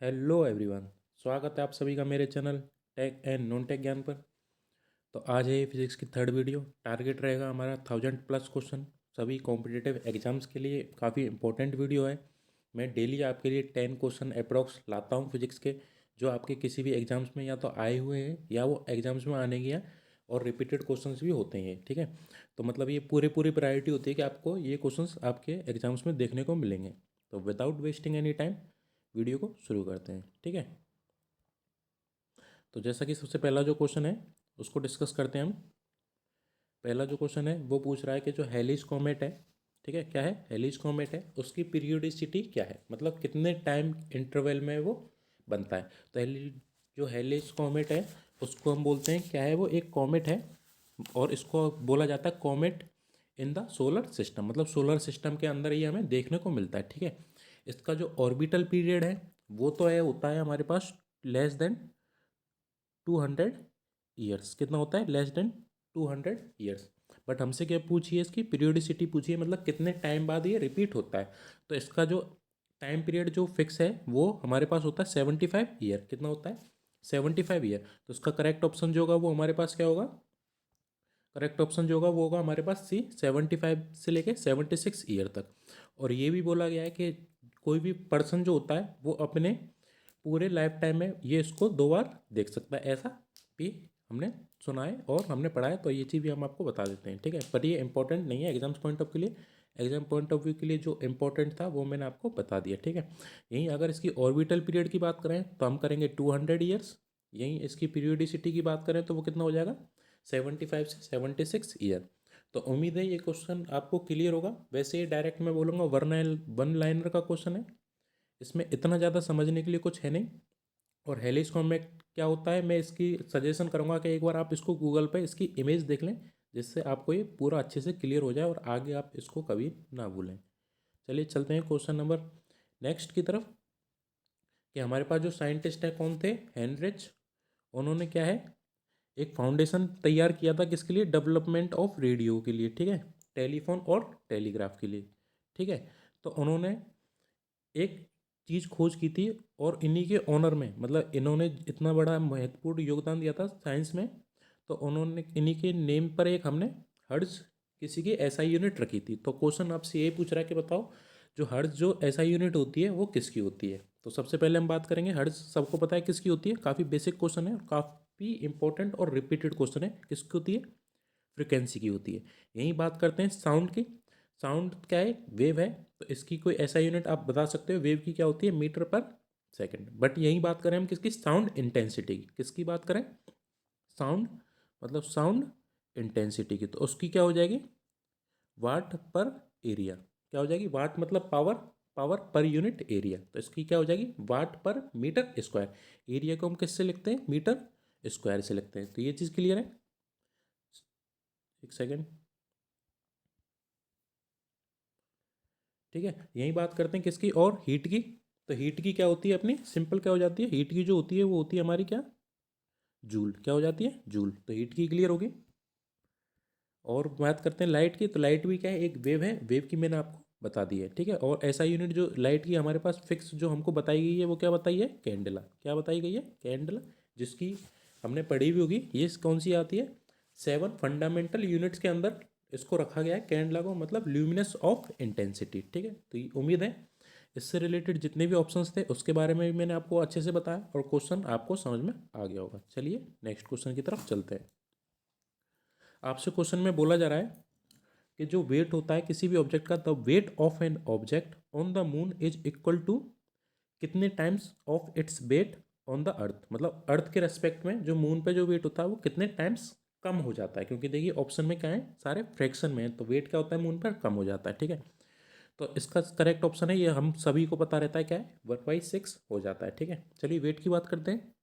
Hello everyone. स्वागत है आप सभी का मेरे channel Tech and Non Tech Gyan पर। तो आज है फिजिक्स की थर्ड वीडियो। टारगेट रहेगा हमारा 1000+ क्वेश्चन। सभी कॉम्पिटिटिव एग्जाम्स के लिए काफ़ी इंपॉर्टेंट वीडियो है। मैं डेली आपके लिए 10 क्वेश्चन अप्रॉक्स लाता हूँ फिजिक्स के, जो आपके किसी भी एग्जाम्स में या तो आए हुए हैं या वो एग्जाम्स में आने की हैं, और रिपीटेड क्वेश्चंस भी होते हैं। ठीक है, तो मतलब ये पूरी प्रायोरिटी होती है कि आपको ये क्वेश्चंस आपके एग्जाम्स में देखने को मिलेंगे। तो without wasting any time video को शुरू करते हैं। ठीक है, तो जैसा कि सबसे पहला जो क्वेश्चन है उसको डिस्कस करते हैं हम। पहला जो क्वेश्चन है वो पूछ रहा है कि जो हेलिस कॉमेट है, ठीक है, क्या है हेलिस कॉमेट है, उसकी पीरियोडिसिटी क्या है, मतलब कितने टाइम इंटरवल में वो बनता है। तो जो हेलिस कॉमेट है उसको हम बोलते हैं क्या है, वो एक कॉमेट है, और इसको बोला जाता है comet in the solar system, मतलब सोलर सिस्टम के अंदर ही हमें देखने को मिलता है। ठीक है, इसका जो ऑर्बिटल पीरियड है वो तो है होता है हमारे पास लेस देन 200 ईयर्स। कितना होता है, लेस देन 200 ईयर्स। बट हमसे क्या पूछिए, इसकी पीरियोडिसिटी पूछिए, मतलब कितने टाइम बाद ये रिपीट होता है। तो इसका जो टाइम पीरियड जो फिक्स है वो हमारे पास होता है 75 ईयर। कितना होता है, 75 ईयर। तो इसका करेक्ट ऑप्शन जो होगा वो हमारे पास क्या होगा, करेक्ट ऑप्शन जो होगा वो होगा हमारे पास सी, 75 से लेके 76 ईयर तक। और ये भी बोला गया है कि कोई भी पर्सन जो होता है वो अपने पूरे लाइफ टाइम में ये इसको 2 बार देख सकता है, ऐसा भी हमने सुना है और हमने पढ़ा है। तो ये चीज़ भी हम आपको बता देते हैं। ठीक है, पर ये इंपॉर्टेंट नहीं है एग्जाम्स पॉइंट ऑफ के लिए। एग्जाम पॉइंट ऑफ व्यू के लिए जो इंपॉर्टेंट था वो मैंने आपको बता दिया। ठीक है, यहीं अगर इसकी ऑर्बिटल पीरियड की बात करें तो हम करेंगे 200 ईयर्स। यहीं इसकी पीरियोडिसिटी की बात करें तो वो कितना हो जाएगा, 75 से 76 ईयर। तो उम्मीद है ये क्वेश्चन आपको क्लियर होगा। वैसे ये डायरेक्ट मैं बोलूँगा वन लाइनर का क्वेश्चन है, इसमें इतना ज़्यादा समझने के लिए कुछ है नहीं। और हेलिस कॉमेट क्या होता है, मैं इसकी सजेशन करूँगा कि एक बार आप इसको गूगल पे इसकी इमेज देख लें, जिससे आपको ये पूरा अच्छे से क्लियर हो जाए और आगे आप इसको कभी ना भूलें। चलिए चलते हैं क्वेश्चन नंबर नेक्स्ट की तरफ। कि हमारे पास जो साइंटिस्ट हैं कौन थे, हेनरिच। उन्होंने क्या है, एक फाउंडेशन तैयार किया था किसके लिए, डेवलपमेंट ऑफ रेडियो के लिए। ठीक है, टेलीफोन और टेलीग्राफ के लिए। ठीक है, तो उन्होंने एक चीज़ खोज की थी, और इन्हीं के ऑनर में, मतलब इन्होंने इतना बड़ा महत्वपूर्ण योगदान दिया था साइंस में, तो उन्होंने इन्हीं के नेम पर एक हमने हर्ट्ज किसी की एसआई यूनिट रखी थी। तो क्वेश्चन आपसे ये पूछ रहा है कि बताओ जो हर्ट्ज जो एसआई यूनिट होती है वो किसकी होती है। तो सबसे पहले हम बात करेंगे हर्ट्ज, सबको पता है किसकी होती है, काफ़ी बेसिक क्वेश्चन है, काफ़ी इंपॉर्टेंट और रिपीटेड क्वेश्चन है। किसकी होती है, फ्रिक्वेंसी की होती है। यहीं बात करते हैं साउंड की। साउंड क्या है, वेव है, तो इसकी कोई ऐसा यूनिट आप बता सकते हो वेव की क्या होती है, मीटर पर सेकंड। बट यहीं बात करें हम किसकी, साउंड इंटेंसिटी की। किसकी बात करें, साउंड मतलब साउंड इंटेंसिटी की, तो उसकी क्या हो जाएगी, वाट पर एरिया। क्या हो जाएगी, वाट मतलब power, power per unit area, तो इसकी क्या हो जाएगी, वाट पर मीटर स्क्वायर। एरिया को हम किससे लिखते हैं, मीटर स्क्वायर से लिखते हैं। तो ये चीज़ क्लियर है। एक सेकेंड, ठीक है, यही बात करते हैं किसकी, और हीट की। तो हीट की क्या होती है अपनी, सिंपल क्या हो जाती है, हीट की जो होती है वो होती है हमारी क्या, जूल। क्या हो जाती है, जूल। तो हीट की क्लियर होगी। और बात करते हैं लाइट की। तो लाइट भी क्या है, एक वेव है, वेव की मैंने आपको बता दी है। ठीक है, और ऐसा यूनिट जो लाइट की हमारे पास फिक्स जो हमको बताई गई है वो क्या बताई है, कैंडला। क्या बताई गई है, कैंडला, जिसकी हमने पढ़ी भी होगी। ये कौन सी आती है, 7 फंडामेंटल यूनिट्स के अंदर इसको रखा गया है कैंडला को, मतलब ल्यूमिनस ऑफ इंटेंसिटी। ठीक है, तो ये उम्मीद है इससे रिलेटेड जितने भी ऑप्शंस थे उसके बारे में भी मैंने आपको अच्छे से बताया और क्वेश्चन आपको समझ में आ गया होगा। चलिए नेक्स्ट क्वेश्चन की तरफ चलते हैं। आपसे क्वेश्चन में बोला जा रहा है कि जो वेट होता है किसी भी ऑब्जेक्ट का, the weight of an object on the moon is equal to कितने times of its weight on the earth, मतलब अर्थ के रेस्पेक्ट में जो मून पे जो वेट होता है वो कितने टाइम्स कम हो जाता है। क्योंकि देखिए ऑप्शन में क्या है, सारे फ्रैक्शन में है, तो वेट क्या होता है मून पर, कम हो जाता है। ठीक है, तो इसका करेक्ट ऑप्शन है, ये हम सभी को पता रहता है क्या है, 1/6 हो जाता है। ठीक है, चलिए वेट की बात करते हैं।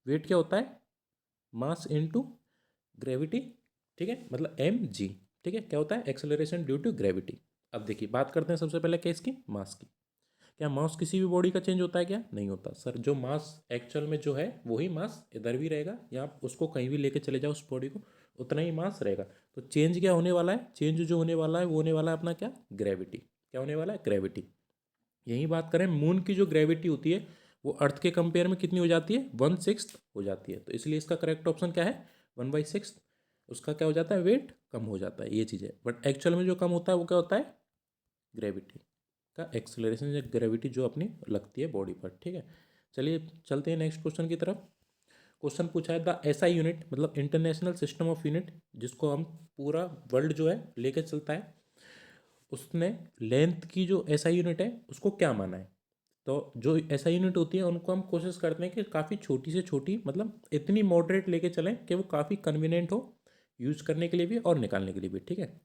वेट क्या होता है, मास इनटू ग्रेविटी। ठीक है, मतलब mg। ठीक है, क्या होता है, एक्सेलरेशन ड्यू टू ग्रेविटी। अब देखिए बात करते हैं सबसे पहले क्या, इसकी मास की। क्या मास किसी भी बॉडी का चेंज होता है, क्या नहीं होता सर। जो मास एक्चुअल में जो है वही मास इधर भी रहेगा, या आप उसको कहीं भी लेके चले जाओ उस बॉडी को, उतना ही मास रहेगा। तो चेंज क्या होने वाला है, चेंज जो होने वाला है वो होने वाला है अपना क्या, ग्रेविटी। क्या होने वाला है, ग्रेविटी। यही बात करें मून की जो ग्रेविटी होती है वो अर्थ के कंपेयर में कितनी हो जाती है, 1/6 हो जाती है। तो इसलिए इसका करेक्ट ऑप्शन क्या है, 1/6। उसका क्या हो जाता है, वेट कम हो जाता है, ये चीज़ है। बट एक्चुअल में जो कम होता है वो क्या होता है, ग्रेविटी का एक्सेलरेशन या ग्रेविटी जो अपनी लगती है बॉडी पर, ठीक है। चलिए चलते हैं नेक्स्ट क्वेश्चन की तरफ। क्वेश्चन पूछा है द एसआई यूनिट, मतलब इंटरनेशनल सिस्टम ऑफ यूनिट, जिसको हम पूरा वर्ल्ड जो है लेके चलता है, उसने लेंथ की जो एसआई यूनिट है उसको क्या माना है। तो जो एसआई यूनिट होती है उनको हम कोशिश करते हैं कि काफ़ी छोटी से छोटी, मतलब इतनी मॉडरेट लेके चलें कि वो काफ़ी कन्वीनियंट हो यूज करने के लिए भी और निकालने के लिए भी, ठीक है।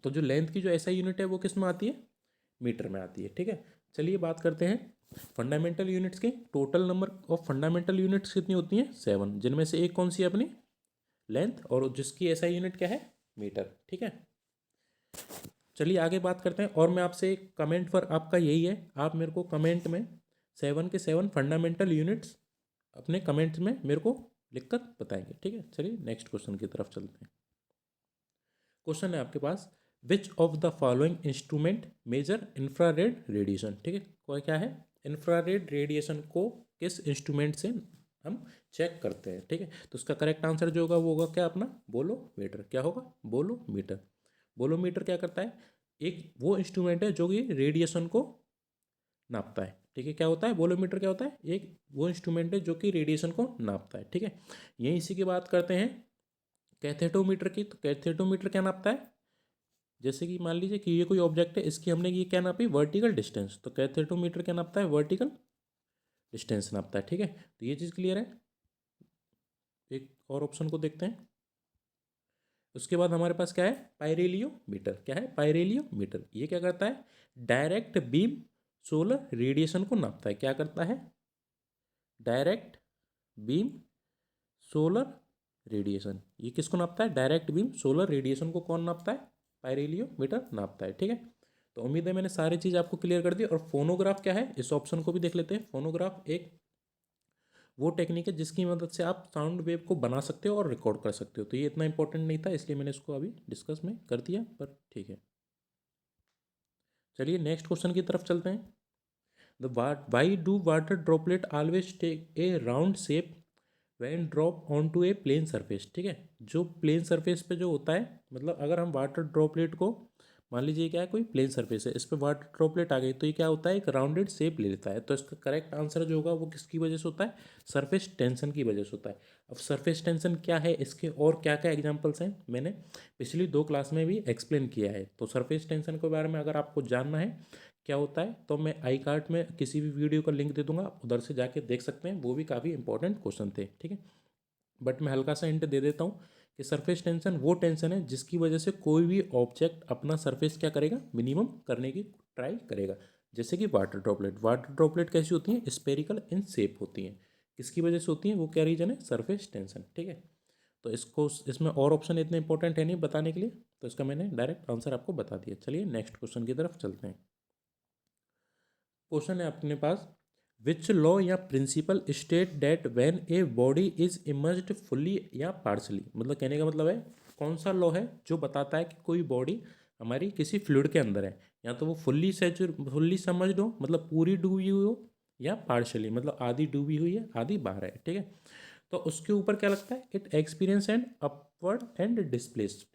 तो जो लेंथ की जो एसआई यूनिट है वो किस में आती है, मीटर में आती है, ठीक है। चलिए बात करते हैं फंडामेंटल यूनिट्स की। Total number of fundamental units कितनी होती हैं, 7, जिनमें से एक कौन सी है अपनी, लेंथ, और जिसकी एसआई यूनिट क्या है, मीटर, ठीक है। चलिए आगे बात करते हैं। और मैं आपसे कमेंट पर आपका यही है, आप मेरे को कमेंट में 7 के 7 फंडामेंटल यूनिट्स अपने कमेंट्स में मेरे को लिखकर बताएंगे, ठीक है। चलिए नेक्स्ट क्वेश्चन की तरफ चलते हैं। क्वेश्चन है आपके पास, which of the following instrument measure infrared radiation, ठीक है। कोई क्या है, इंफ्रारेड रेडिएशन को किस इंस्ट्रूमेंट से हम चेक करते हैं, ठीक है। तो उसका करेक्ट आंसर जो होगा वो होगा क्या, अपना बोलोमीटर। क्या होगा, बोलोमीटर। बोलोमीटर क्या करता है, एक वो इंस्ट्रूमेंट है जो कि रेडिएशन को नापता है, ठीक है। क्या होता है, बोलोमीटर क्या होता है, एक वो इंस्ट्रूमेंट है जो कि रेडिएशन को नापता है, ठीक है। यही इसी की बात करते हैं कैथेटोमीटर की। तो कैथेटोमीटर क्या नापता है, जैसे कि मान लीजिए कि ये कोई ऑब्जेक्ट है, इसकी हमने ये क्या नापी, वर्टिकल डिस्टेंस। तो कैथेटोमीटर क्या नापता है, वर्टिकल डिस्टेंस नापता है, ठीक है। तो ये चीज़ क्लियर है। एक और ऑप्शन को देखते हैं। उसके बाद हमारे पास क्या है, पायरेलियोमीटर। क्या है, पायरेलियोमीटर। ये क्या करता है, डायरेक्ट बीम सोलर रेडिएशन को नापता है। क्या करता है, डायरेक्ट बीम सोलर रेडिएशन। ये किसको नापता है, डायरेक्ट बीम सोलर रेडिएशन को कौन नापता है, पायरेलियोमीटर नापता है, ठीक है। तो उम्मीद है मैंने सारी चीज़ आपको क्लियर कर दी। और फोनोग्राफ क्या है, इस ऑप्शन को भी देख लेते हैं। फोनोग्राफ एक वो टेक्निक है जिसकी मदद से आप साउंड वेव को बना सकते हो और रिकॉर्ड कर सकते हो। तो ये इतना इंपॉर्टेंट नहीं था, इसलिए मैंने इसको अभी डिस्कस में कर दिया, पर ठीक है। चलिए नेक्स्ट क्वेश्चन की तरफ चलते हैं। The why do water droplet always take a round shape when drop on to a plane surface, ठीक है। जो प्लेन सरफेस पे जो होता है, मतलब अगर हम वाटर ड्रॉपलेट को, मान लीजिए क्या है, कोई प्लेन सरफेस है, इस पर वाटर ड्रॉपलेट आ गई, तो ये क्या होता है, एक राउंडेड शेप ले लेता है। तो इसका करेक्ट आंसर जो होगा वो किसकी वजह से होता है, सरफेस टेंशन की वजह से होता है। अब सरफेस टेंशन क्या है, इसके और क्या क्या एग्जाम्पल्स हैं, मैंने पिछली 2 क्लास में भी एक्सप्लेन किया है। तो सरफेस टेंशन के बारे में अगर आपको जानना है क्या होता है, तो मैं आई कार्ड में किसी भी वीडियो का लिंक दे दूंगा, आप उधर से जाके देख सकते हैं। वो भी काफ़ी इंपॉर्टेंट क्वेश्चन थे, ठीक है। बट मैं हल्का सा हिंट दे देता हूँ कि सरफेस टेंशन वो टेंशन है जिसकी वजह से कोई भी ऑब्जेक्ट अपना सरफेस क्या करेगा, मिनिमम करने की ट्राई करेगा। जैसे कि वाटर ड्रॉपलेट, वाटर ड्रॉपलेट कैसी होती हैं, स्पेरिकल इन शेप होती हैं। किसकी वजह से होती हैं, वो क्या रीजन है, सरफेस टेंशन, ठीक है। तो इसको, इसमें और ऑप्शन इतने इंपॉर्टेंट है नहीं बताने के लिए, तो इसका मैंने डायरेक्ट आंसर आपको बता दिया। चलिए नेक्स्ट क्वेश्चन की तरफ चलते हैं। क्वेश्चन है अपने पास, विच लॉ या principle state that when a body is immersed fully या पार्शली, मतलब कहने का मतलब है कौन सा लॉ है जो बताता है कि कोई बॉडी हमारी किसी फ्लूइड के अंदर है, या तो वो फुल्ली समझ हो, मतलब पूरी डूबी हुई हो, या पार्शली मतलब आधी डूबी हुई है आधी बाहर है, ठीक है। तो उसके ऊपर क्या लगता है, it experience and upward and displaced,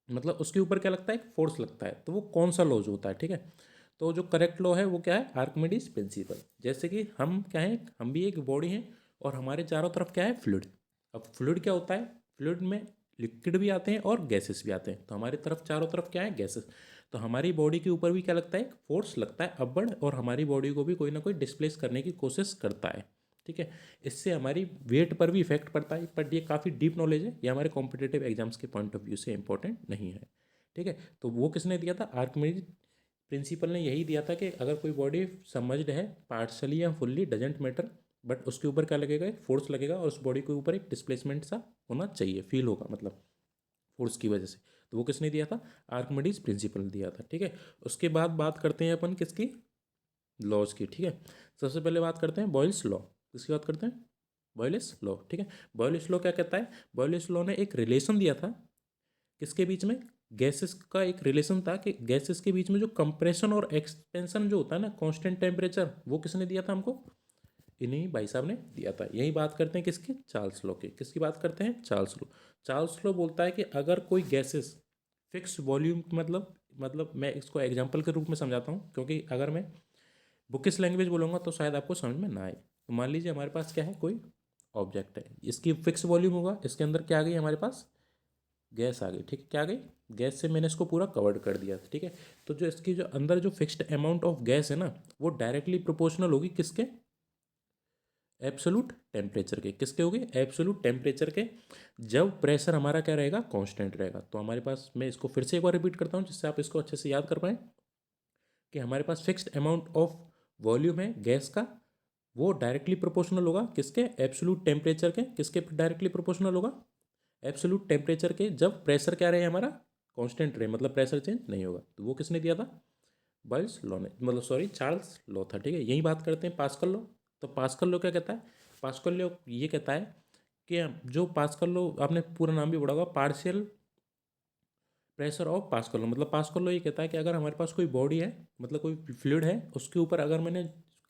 मतलब उसके ऊपर क्या लगता है, एक फोर्स लगता है। तो वो कौन सा लॉ जो होता है, ठीक है। तो जो करेक्ट लॉ है वो क्या है, आर्किमिडीज प्रिंसिपल। जैसे कि हम क्या है, हम भी एक बॉडी हैं और हमारे चारों तरफ क्या है, फ्लूइड। अब फ्लूइड क्या होता है, फ्लूइड में लिक्विड भी आते हैं और गैसेस भी आते हैं। तो हमारी तरफ चारों तरफ क्या है, गैसेस। तो हमारी बॉडी के ऊपर भी क्या लगता है, फोर्स लगता है अपवर्ड, और हमारी बॉडी को भी कोई ना कोई डिस्प्लेस करने की कोशिश करता है, ठीक है। इससे हमारी वेट पर भी इफेक्ट पड़ता है। बट ये काफ़ी डीप नॉलेज है, ये हमारे कॉम्पिटेटिव एग्जाम्स के पॉइंट ऑफ व्यू से इंपॉर्टेंट नहीं है, ठीक है। तो वो किसने दिया था, आर्किमिडीज प्रिंसिपल ने यही दिया था कि अगर कोई बॉडी सबमर्ज्ड है पार्शली या फुल्ली, डजेंट मैटर, बट उसके ऊपर क्या लगेगा, एक फोर्स लगेगा, और उस बॉडी के ऊपर एक डिस्प्लेसमेंट सा होना चाहिए, फील होगा, मतलब फोर्स की वजह से। तो वो किसने दिया था, आर्किमिडीज प्रिंसिपल ने दिया था, ठीक है। उसके बाद बात करते हैं अपन किसकी, लॉज की, ठीक है। सबसे पहले बात करते हैं बॉयल्स लॉ। किसकी बात करते हैं, बॉयलिस लॉ, ठीक है। बॉयलिस लॉ क्या कहता है, बॉयलिस लॉ ने एक रिलेशन दिया था किसके बीच में, गैसेस का एक रिलेशन था कि गैसेस के बीच में जो कंप्रेशन और एक्सपेंशन जो होता है ना, कांस्टेंट टेम्परेचर, वो किसने दिया था हमको, इन्हीं भाई साहब ने दिया था। यही बात करते हैं किसकी, चार्ल्स लॉ की। किसकी बात करते हैं, चार्ल्स लॉ। चार्ल्स लॉ बोलता है कि अगर कोई गैसेस फिक्स वॉल्यूम, मतलब मैं इसको एग्जांपल के रूप में समझाता हूँ, क्योंकि अगर मैं बुकिश लैंग्वेज बोलूँगा तो शायद आपको समझ में ना आए। तो मान लीजिए हमारे पास क्या है, कोई ऑब्जेक्ट है, इसकी फिक्स वॉल्यूम होगा, इसके अंदर क्या आ गई हमारे पास, गैस आ गई। ठीक है, क्या आ गई, गैस से मैंने इसको पूरा कवर्ड कर दिया। ठीक है, तो जो इसकी जो अंदर जो फिक्स्ड अमाउंट ऑफ गैस है ना, वो डायरेक्टली प्रोपोर्शनल होगी किसके, एब्सोलूट टेम्परेचर के। किसके होगी, एब्सोलूट टेम्परेचर के, जब प्रेशर हमारा क्या रहेगा, कांस्टेंट रहेगा। तो हमारे पास, मैं इसको फिर से एक बार रिपीट करता हूँ जिससे आप इसको अच्छे से याद कर पाएँ, कि हमारे पास फिक्स्ड अमाउंट ऑफ वॉल्यूम है गैस का, वो डायरेक्टली प्रोपोर्शनल होगा किसके, एब्सोलूट टेम्परेचर के। किसके डायरेक्टली प्रोपोर्शनल होगा, एब्सोलूट टेम्परेचर के, जब प्रेशर क्या रहे हमारा, कांस्टेंट रहे, मतलब प्रेशर चेंज नहीं होगा। तो वो किसने दिया था, बॉयल्स लॉ ने, मतलब सॉरी चार्ल्स लॉ था। ठीक है, यही बात करते हैं पास्कल लॉ। तो पास्कल लॉ क्या कहता है, पास्कल लॉ ये कहता है कि जो पास्कल लॉ, आपने पूरा नाम भी पढ़ा होगा, partial pressure of pascal law. मतलब पास्कल लॉ ये कहता है कि अगर हमारे पास कोई बॉडी है, मतलब कोई फ्लूइड है, उसके ऊपर अगर मैंने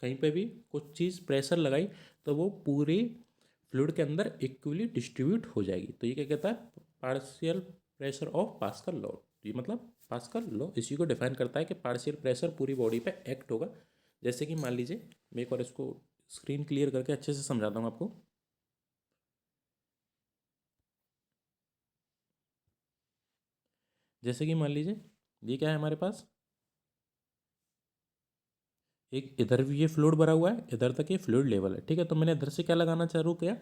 कहीं पे भी कुछ चीज़ प्रेशर लगाई, तो वो पूरी फ्लूइड के अंदर इक्वली डिस्ट्रीब्यूट हो जाएगी। तो ये क्या कहता है, partial pressure of pascal law. ये मतलब पास्कल लॉ इसी को डिफाइन करता है कि पार्शियल प्रेशर पूरी बॉडी पे एक्ट होगा। जैसे कि मान लीजिए, मैं एक बार इसको स्क्रीन क्लियर करके अच्छे से समझाता हूँ आपको। जैसे कि मान लीजिए, ये क्या है हमारे पास, एक इधर भी ये फ्लूइड भरा हुआ है, इधर तक ये फ्लूइड लेवल है। ठीक है, तो मैंने इधर से क्या लगाना चालू किया,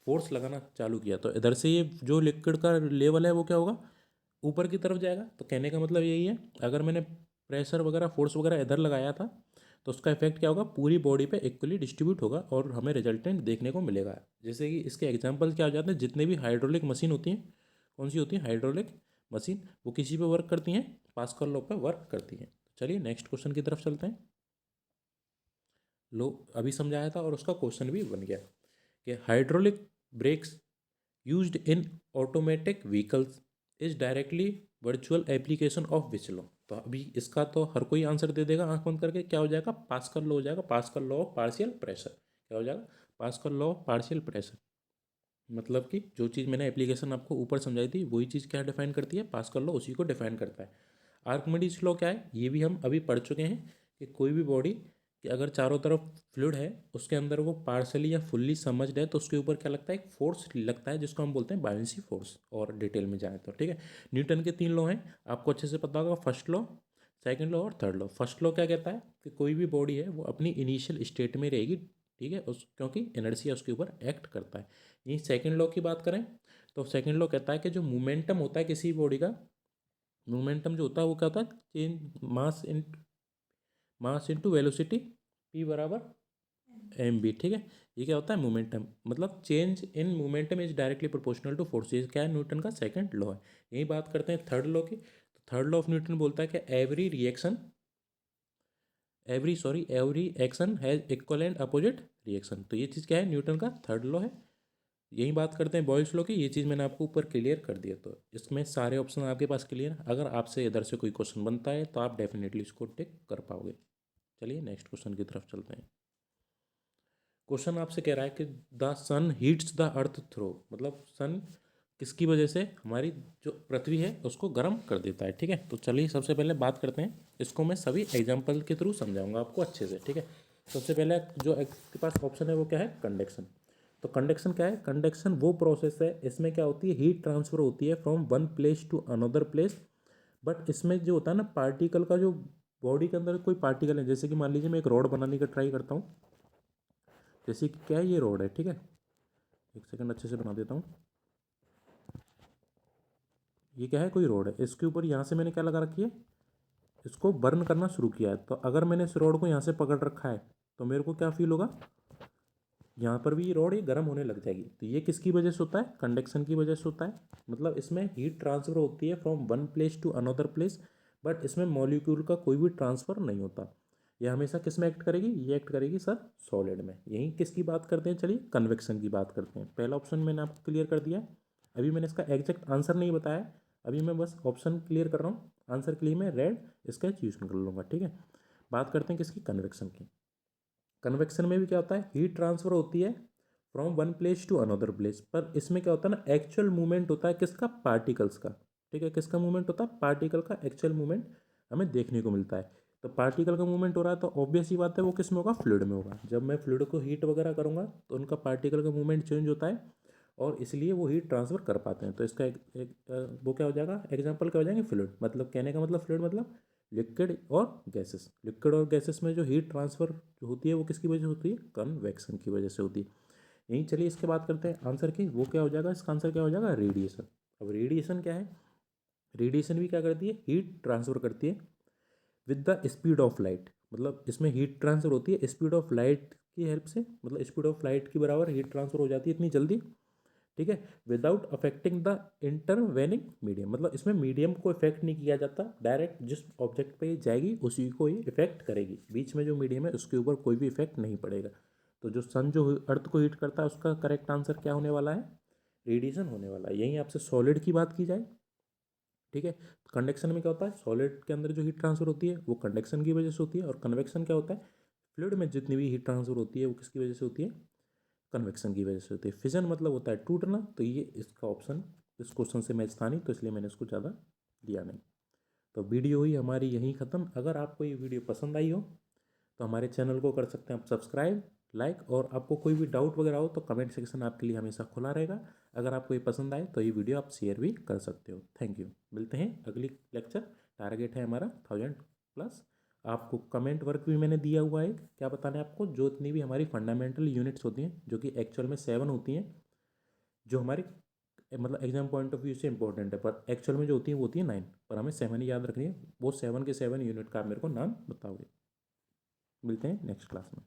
फोर्स लगाना चालू किया, तो इधर से ये जो लिक्विड का लेवल है वो क्या होगा, ऊपर की तरफ जाएगा। तो कहने का मतलब यही है, अगर मैंने प्रेशर वगैरह फोर्स वगैरह इधर लगाया था, तो उसका इफेक्ट क्या होगा, पूरी बॉडी पे इक्वली डिस्ट्रीब्यूट होगा और हमें रिजल्टेंट देखने को मिलेगा। जैसे कि इसके एग्जांपल क्या हो जाते हैं, जितने भी हाइड्रोलिक मशीन होती हैं, कौन सी होती है, हाइड्रोलिक मशीन, वो किसी पे वर्क करती हैं, पास्कल लॉ पे वर्क करती हैं। चलिए नेक्स्ट क्वेश्चन की तरफ चलते हैं। लो, अभी समझाया था और उसका क्वेश्चन भी बन गया कि hydraulic breaks used in automatic vehicles is directly virtual application of which law. तो अभी इसका तो हर कोई आंसर दे देगा आंख बंद करके, क्या हो जाएगा, पास्कल लॉ हो जाएगा, pascal law of partial pressure. क्या हो जाएगा, pascal law of partial pressure. मतलब कि जो चीज़ मैंने एप्लीकेशन आपको ऊपर समझाई थी, वही चीज़ क्या डिफाइन करती है, पास्कल लॉ उसी को डिफाइन करता है। आर्किमिडीज लॉ क्या है, ये भी हम अभी पढ़ चुके हैं, कि कोई भी बॉडी कि अगर चारों तरफ फ्लूइड है, उसके अंदर वो पार्सली या फुल्ली समझड है, तो उसके ऊपर क्या लगता है, एक फोर्स लगता है, जिसको हम बोलते हैं बायनेंसी फोर्स। और डिटेल में जाए तो ठीक है, न्यूटन के 3 लॉ हैं, आपको अच्छे से पता होगा, फर्स्ट लॉ, सेकंड लॉ और थर्ड लॉ। फर्स्ट लॉ क्या कहता है कि कोई भी बॉडी है वो अपनी इनिशियल स्टेट में रहेगी। ठीक है, उस क्योंकि इनर्शिया उसके ऊपर एक्ट करता है। यही सेकंड लॉ की बात करें, तो सेकंड लॉ कहता है कि जो मोमेंटम होता है किसी बॉडी का, मोमेंटम जो होता है वो क्या होता है, change mass into velocity, P बराबर एम बी। ठीक है, ये क्या होता है, मोमेंटम, मतलब change in momentum is directly proportional to force. ये क्या है, न्यूटन का सेकंड लॉ है। यही बात करते हैं थर्ड लॉ की। तो थर्ड लॉ ऑफ न्यूटन बोलता है कि every action has equal and opposite reaction. तो ये चीज़ क्या है, न्यूटन का थर्ड लॉ है। यही बात करते हैं बॉयल्स लॉ की। ये चीज़ मैंने आपको ऊपर क्लियर कर दिया, तो इसमें सारे ऑप्शन आपके पास क्लियर है। अगर आपसे इधर से कोई क्वेश्चन बनता है तो आप डेफिनेटली इसको टिक कर पाओगे। चलिए नेक्स्ट क्वेश्चन की तरफ चलते हैं। क्वेश्चन आपसे कह रहा है कि the sun heats the earth through, मतलब सन किसकी वजह से हमारी जो पृथ्वी है उसको गर्म कर देता है। ठीक है, तो चलिए सबसे पहले बात करते हैं, इसको मैं सभी एग्जाम्पल के थ्रू समझाऊंगा आपको अच्छे से। ठीक है, सबसे पहले जो आपके पास ऑप्शन है वो क्या है, कंडक्शन। तो कंडक्शन क्या है, कंडक्शन वो प्रोसेस है, इसमें क्या होती है, हीट ट्रांसफर होती है from one place to another place. But इसमें जो होता है ना, पार्टिकल का जो बॉडी के अंदर कोई पार्टिकल है, जैसे कि मान लीजिए मैं एक रॉड बनाने का ट्राई करता हूँ। जैसे कि क्या है, ये रोड है। ठीक है, एक सेकंड अच्छे से बना देता हूँ। ये क्या है, कोई रोड है, इसके ऊपर यहाँ से मैंने क्या लगा रखी है, इसको बर्न करना शुरू किया है। तो अगर मैंने इस रोड को यहाँ से पकड़ रखा है, तो मेरे को क्या फील होगा, यहाँ पर भी ये रोड ये गर्म होने लग जाएगी। तो ये किसकी वजह से होता है, कंडक्शन की वजह से होता है। मतलब इसमें हीट ट्रांसफर होती है from one place to another place, but इसमें मॉलिक्यूल का कोई भी ट्रांसफर नहीं होता। यह हमेशा किस में एक्ट करेगी, ये एक्ट करेगी सर सॉलिड में। यही किसकी बात करते हैं, चलिए कन्वेक्शन की बात करते हैं। पहला ऑप्शन मैंने आपको क्लियर कर दिया है, अभी मैंने इसका एग्जैक्ट आंसर नहीं बताया, अभी मैं बस ऑप्शन क्लियर कर रहा हूँ। आंसर के लिए मैं रेड स्केच यूज कर लूँगा। ठीक है, बात करते हैं किसकी, कन्वेक्शन की। कन्वेक्शन में भी क्या होता है, हीट ट्रांसफर होती है from one place to another place, पर इसमें क्या होता है ना, एक्चुअल मूवमेंट होता है किसका, पार्टिकल्स का। ठीक है, किसका मूवमेंट होता है, पार्टिकल का एक्चुअल मूवमेंट हमें देखने को मिलता है। तो पार्टिकल का मूवमेंट हो रहा है तो ऑब्वियस ही बात है वो किस में होगा, फ्लूइड में होगा। जब मैं फ्लूइड को हीट वगैरह करूँगा तो उनका पार्टिकल का मूवमेंट चेंज होता है और इसलिए वो हीट ट्रांसफर कर पाते हैं। तो इसका वो क्या हो जाएगा, एग्जाम्पल क्या हो जाएंगे, फ्लूइड। मतलब कहने का मतलब फ्लूइड मतलब लिक्विड और गैसेस। लिक्विड और गैसेस में जो हीट ट्रांसफर जो होती है वो किसकी वजह से होती है, कन्वेक्शन की वजह से होती है। यहीं चलिए इसके बात करते हैं आंसर की, वो क्या हो जाएगा, इसका आंसर क्या हो जाएगा, रेडिएशन। अब रेडिएशन क्या है, रेडिएशन भी क्या करती है, हीट ट्रांसफर करती है with the speed of light. मतलब इसमें हीट ट्रांसफर होती है स्पीड ऑफ लाइट की हेल्प से, मतलब स्पीड ऑफ लाइट के बराबर हीट ट्रांसफर हो जाती है इतनी जल्दी। ठीक है, without affecting the intervening medium, मतलब इसमें मीडियम को इफेक्ट नहीं किया जाता, डायरेक्ट जिस ऑब्जेक्ट पे ये जाएगी उसी को ये इफेक्ट करेगी, बीच में जो मीडियम है उसके ऊपर कोई भी इफेक्ट नहीं पड़ेगा। तो जो सन जो अर्थ को हीट करता है उसका करेक्ट आंसर क्या होने वाला है, रेडिएशन होने वाला है। यहीं आपसे सॉलिड की बात की जाए, ठीक है, कंडक्शन में क्या होता है, सॉलिड के अंदर जो हीट ट्रांसफर होती है वो कंडक्शन की वजह से होती है, और कन्वेक्शन क्या होता है, फ्लूइड में जितनी भी हीट ट्रांसफर होती है वो किसकी वजह से होती है, कन्वेक्शन की वजह से होती है। फिजन मतलब होता है टूटना, तो ये इसका ऑप्शन इस क्वेश्चन से मैच था नहीं, तो इसलिए मैंने इसको ज़्यादा लिया नहीं। तो वीडियो हुई हमारी यहीं ख़त्म। अगर आपको ये वीडियो पसंद आई हो तो हमारे चैनल को कर सकते हैं आप सब्सक्राइब, लाइक, और आपको कोई भी डाउट वगैरह हो तो कमेंट सेक्शन आपके लिए हमेशा खुला रहेगा। अगर आपको ये पसंद आए तो ये वीडियो आप शेयर भी कर सकते हो। थैंक यू, मिलते हैं अगली लेक्चर। टारगेट है हमारा 1000+। आपको कमेंट वर्क भी मैंने दिया हुआ है, क्या बताना है आपको, जो इतनी भी हमारी फंडामेंटल यूनिट्स होती हैं जो कि एक्चुअल में 7 होती हैं, जो हमारी मतलब एग्जाम पॉइंट ऑफ व्यू से इंपॉर्टेंट है, पर एक्चुअल में जो होती है वो होती है 9, पर हमें 7 ही याद रखनी है। वो 7 के 7 यूनिट का आप मेरे को नाम बताओगे। मिलते हैं नेक्स्ट क्लास में।